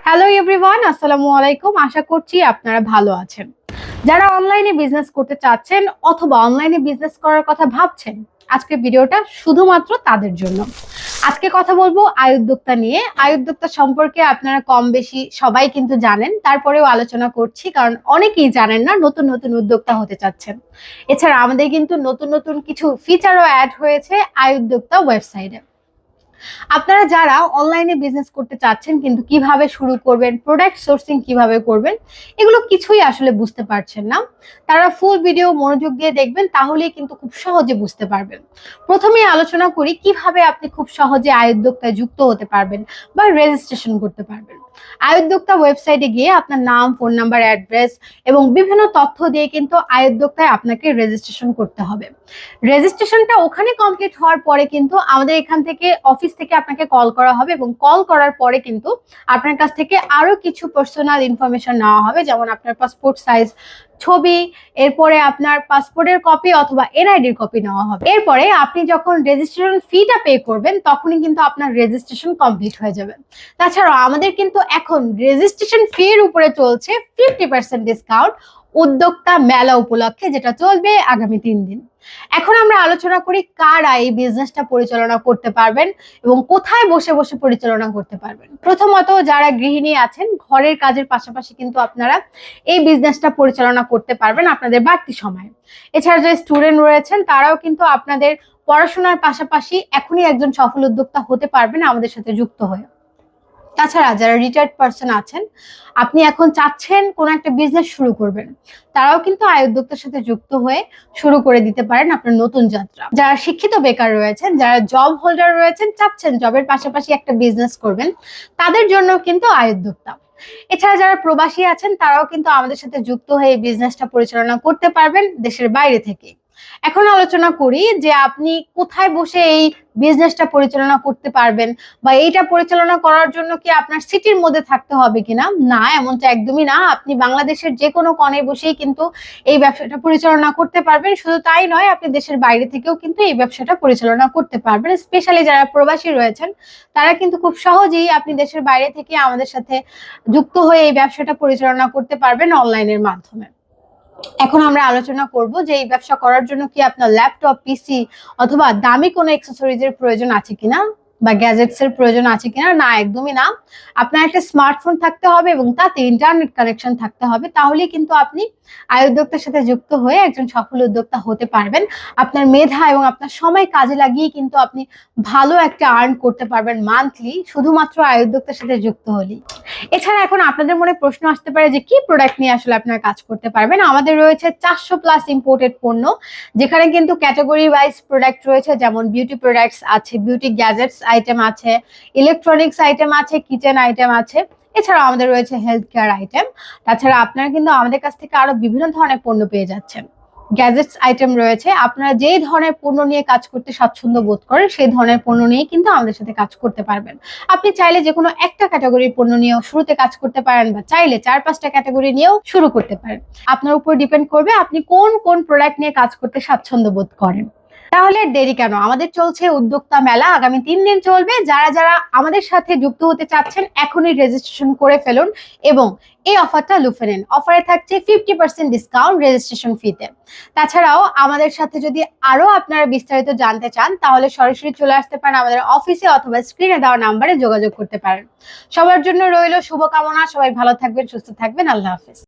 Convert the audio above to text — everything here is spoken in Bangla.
হ্যালো এভরিওয়ান, আসসালামু আলাইকুম। আশা করছি আপনারা ভালো আছেন। যারা অনলাইনে বিজনেস করতে চাচ্ছেন অথবা অনলাইনে বিজনেস করার কথা ভাবছেন, আজকের ভিডিওটা শুধুমাত্র তাদের জন্য। আজকে কথা বলবো আয় উদ্যোক্তা নিয়ে। আয় উদ্যোক্তা সম্পর্কে আপনারা কম বেশি সবাই কিন্তু জানেন, তারপরেও আলোচনা করছি কারণ অনেকেই জানেন না, নতুন নতুন উদ্যোক্তা হতে চাচ্ছেন। এছাড়া আমাদের কিন্তু নতুন নতুন কিছু ফিচারও অ্যাড হয়েছে আয় উদ্যোক্তা ওয়েবসাইটে। আপনারা যারা অনলাইনে বিজনেস করতে চাচ্ছেন কিন্তু কিভাবে শুরু করবেন, প্রোডাক্ট সোর্সিং কিভাবে করবেন, এগুলো কিছুই আসলে বুঝতে পারছেন না, তারা ফুল ভিডিও মনোযোগ দিয়ে দেখবেন, তাহলেই কিন্তু খুব সহজে বুঝতে পারবেন। প্রথমে আলোচনা করি কিভাবে আপনি খুব সহজে আয় উদ্যোক্তায় যুক্ত হতে পারবেন বা রেজিস্ট্রেশন করতে পারবেন। আয় উদ্যোক্তা ওয়েবসাইটে গিয়ে আপনার নাম, ফোন নাম্বার, অ্যাড্রেস এবং বিভিন্ন তথ্য দিয়ে কিন্তু আয় উদ্যোক্তায় আপনাকে রেজিস্ট্রেশন করতে হবে। রেজিস্ট্রেশনটা ওখানে কমপ্লিট হওয়ার পরে কিন্তু আমাদের এখান থেকে অফিস থেকে আপনাকে কল করা হবে এবং কল করার পরে কিন্তু আপনার কাছ থেকে আরো কিছু পার্সোনাল ইনফরমেশন নেওয়া হবে, যেমন আপনার পাসপোর্ট সাইজ ছবি, এরপরে আপনার পাসপোর্টের কপি অথবা এনআইডির কপি নেওয়া হবে। এরপরে আপনি যখন রেজিস্ট্রেশন ফিটা পে করবেন তখনই কিন্তু আপনার রেজিস্ট্রেশন কমপ্লিট হয়ে যাবে। তাছাড়াও আমাদের কিন্তু এখন রেজিস্ট্রেশন ফির উপরে চলছে 50% ডিসকাউন্ট উদ্যোক্তা মেলা উপলক্ষে, যেটা চলবে আগামী 3 দিন। এখন আমরা আলোচনা করি কারা এই বিজনেসটা পরিচালনা করতে পারবেন এবং কোথায় বসে বসে পরিচালনা করতে পারবেন। প্রথমত, যারা গৃহিণী আছেন, ঘরের কাজের পাশাপাশি কিন্তু আপনারা এই বিজনেসটা পরিচালনা করতে পারবেন আপনাদের বাড়তি সময়। এছাড়া যে স্টুডেন্ট রয়েছেন তারাও কিন্তু আপনাদের পড়াশোনার পাশাপাশি এখনই একজন সফল উদ্যোক্তা হতে পারবেন আমাদের সাথে যুক্ত হয়ে। তাছাড়া যারা রিটায়ার্ড পার্সন আছেন, আপনি এখন চাচ্ছেন কোন একটা বিজনেস শুরু করবেন, তারাও কিন্তু আয় উদ্যোক্তার সাথে যুক্ত হয়ে শুরু করে দিতে পারেন আপনার নতুন যাত্রা। যারা শিক্ষিত বেকার রয়েছেন, যারা জব হোল্ডার রয়েছেন, চাচ্ছেন জবের পাশাপাশি একটা বিজনেস করবেন, তাদের জন্য কিন্তু আয় উদ্যোক্তা। এছাড়া যারা প্রবাসী আছেন তারাও কিন্তু আমাদের সাথে যুক্ত হয়ে এই বিজনেসটা পরিচালনা করতে পারবেন দেশের বাইরে থেকে। এখন আলোচনা করি যে আপনি কোথায় বসে এই বিজনেসটা পরিচালনা করতে পারবেন বা এইটা পরিচালনা করার জন্য কি আপনার সিটির মধ্যে থাকতে হবে কিনা। না, এমনটা একদমই না। আপনি বাংলাদেশের যে কোনো কোণে বসেই কিন্তু এই ব্যবসাটা পরিচালনা করতে পারবেন। শুধু তাই নয়, আপনি দেশের বাইরে থেকেও কিন্তু এই ব্যবসাটা পরিচালনা করতে পারবেন। স্পেশালি যারা প্রবাসী রয়েছেন তারা কিন্তু খুব সহজেই আপনি দেশের বাইরে থেকে আমাদের সাথে যুক্ত হয়ে এই ব্যবসাটা পরিচালনা করতে পারবেন অনলাইনের মাধ্যমে। এখন আমরা আলোচনা করব যে এই ব্যবসা করার জন্য কি আপনার ল্যাপটপ, পিসি অথবা দামি কোনো অ্যাক্সেসরিজ এর প্রয়োজন আছে কিনা বা গ্যাজেটস এর প্রয়োজন আছে কিনা। না, একদমই না। আপনার একটা স্মার্টফোন থাকতে হবে এবং তাতে ইন্টারনেট কানেকশন থাকতে হবে, তাহলেই কিন্তু আপনি আয় উদ্যোক্তার সাথে যুক্ত হয়ে একজন সফল উদ্যোক্তা হতে পারবেন। আপনার মেধা এবং আপনার সময় কাজে লাগিয়ে কিন্তু আপনি ভালো একটা আর্ন করতে পারবেন মান্থলি, শুধুমাত্র আয় উদ্যোক্তার সাথে যুক্ত হলেই। এছাড়া এখন আপনাদের মনে প্রশ্ন আসতে পারে যে কি প্রোডাক্ট নিয়ে আসলে আপনারা কাজ করতে পারবেন। আমাদের রয়েছে 400+ ইম্পোর্টেড পণ্য, যেখানে কিন্তু ক্যাটাগরি ওয়াইজ প্রোডাক্ট রয়েছে, যেমন বিউটি প্রোডাক্টস আছে, বিউটি গ্যাজেটস আইটেম আছে, ইলেকট্রনিক্স আইটেম আছে, কিচেন আইটেম আছে। এছাড়াও আমাদের রয়েছে হেলথ কেয়ার আইটেম। তাছাড়া আপনারা কিন্তু আমাদের কাছ থেকে আরো বিভিন্ন ধরনের পণ্য পেয়ে যাচ্ছেন। গ্যাজেটস আইটেম রয়েছে, আপনারা যেই ধরনের পণ্য নিয়ে কাজ করতে স্বাচ্ছন্দ্য বোধ করেন সেই ধরনের পণ্য নিয়ে কিন্তু আমাদের সাথে কাজ করতে পারবেন। আপনি চাইলে যে কোনো একটা ক্যাটাগরির পণ্য নিয়েও শুরুতে কাজ করতে পারেন বা চাইলে 4-5টা ক্যাটাগরি নিয়েও শুরু করতে পারেন। আপনার উপর ডিপেন্ড করবে আপনি কোন কোন প্রোডাক্ট নিয়ে কাজ করতে স্বাচ্ছন্দ্য বোধ করেন। তাহলে দেরি কেন, আমাদের চলছে উদ্যোক্তা মেলা, আগামী 3 দিন চলবে। যারা যারা আমাদের সাথে যুক্ত হতে চাচ্ছেন এখনই রেজিস্ট্রেশন করে ফেলুন এবং এই অফারটা লুফে নেন। অফারে থাকছে 50% ডিসকাউন্ট রেজিস্ট্রেশন ফিতে। তাছাড়াও আমাদের সাথে যদি আরো আপনারা বিস্তারিত জানতে চান তাহলে সরাসরি চলে আসতে পারেন আমাদের অফিসে অথবা স্ক্রিনে দেওয়া নাম্বারে যোগাযোগ করতে পারেন। সবার জন্য রইল শুভকামনা, সবাই ভালো থাকবেন, সুস্থ থাকবেন। আল্লাহ হাফেজ।